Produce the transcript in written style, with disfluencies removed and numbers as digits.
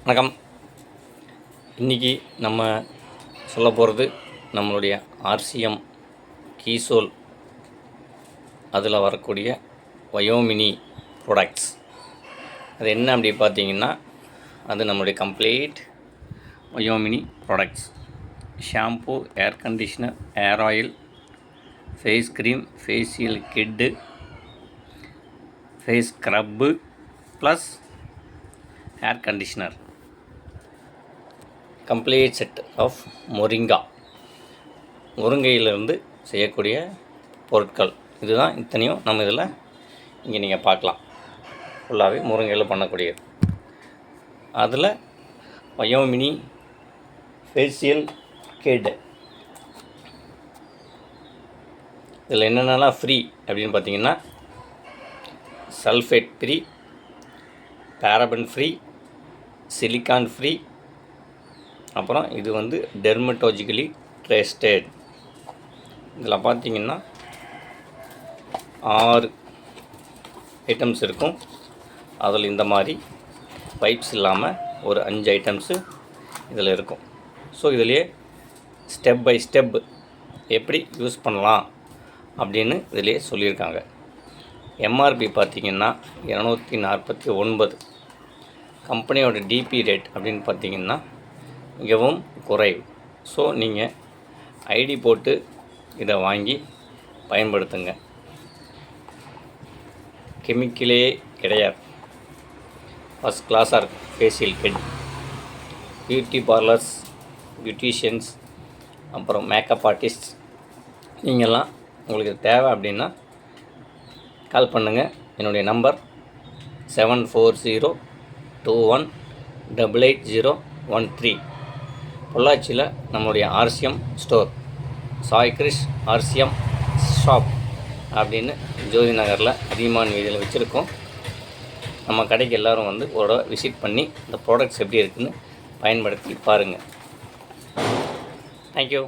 வணக்கம். இன்றைக்கி நம்ம சொல்ல போகிறது நம்மளுடைய ஆர்சிஎம் கீசோல் அதில் வரக்கூடிய வயோமினி ப்ராடக்ட்ஸ். அது என்ன அப்படி பார்த்தீங்கன்னா, அது நம்மளுடைய கம்ப்ளீட் வயோமினி products. Shampoo, hair conditioner, hair oil, face cream, facial kit, face scrub plus hair conditioner, complete set of முருங்கையிலிருந்து செய்யக்கூடிய பொருட்கள். இதுதான் இத்தனையும் நம்ம இதில் இங்கே நீங்கள் பார்க்கலாம். ஃபுல்லாகவே முருங்கையில் பண்ணக்கூடியது. அதில் வயோமினி ஃபேஷியல் கிட். இதில் என்னென்னலாம் ஃப்ரீ அப்படின்னு பார்த்தீங்கன்னா, sulphate free, paraben free, silicon free, அப்புறம் இது டெர்மட்டாலஜிக்கலி டெஸ்டட். இதில் பார்த்திங்கன்னா 6 ஐட்டம்ஸ் இருக்கும். அதில் இந்த மாதிரி பைப்ஸ் இல்லாமல் ஒரு 5 ஐட்டம்ஸு இதில் இருக்கும். ஸோ இதிலே ஸ்டெப் பை ஸ்டெப் எப்படி யூஸ் பண்ணலாம் அப்படின்னு இதிலே சொல்லியிருக்காங்க. எம்ஆர்பி பார்த்திங்கன்னா 249. கம்பெனியோட டிபி ரேட் அப்படின்னு பார்த்திங்கன்னா மிகவும் குறைவு. ஸோ நீங்கள் ஐடி போட்டு இதை வாங்கி பயன்படுத்துங்க. கெமிக்கலே கிடையாது. ஃபஸ்ட் கிளாஸாக இருக்கும். Facial kit, beauty parlours, beauticians, அப்புறம் மேக்கப் ஆர்டிஸ்ட், நீங்கள்லாம் உங்களுக்கு தேவை அப்படின்னா கால் பண்ணுங்கள். என்னுடைய நம்பர் 7402188013. பொள்ளாச்சியில் நம்மளுடைய RCM store, Sai Krish RCM shop அப்படின்னு ஜோதி நகரில் அதிகமான வீதியில் வச்சுருக்கோம். நம்ம கடைக்கு எல்லோரும் ஒரு விசிட் பண்ணி இந்த ப்ராடக்ட்ஸ் எப்படி இருக்குதுன்னு பயன்படுத்தி பாருங்கள். தேங்க்யூ.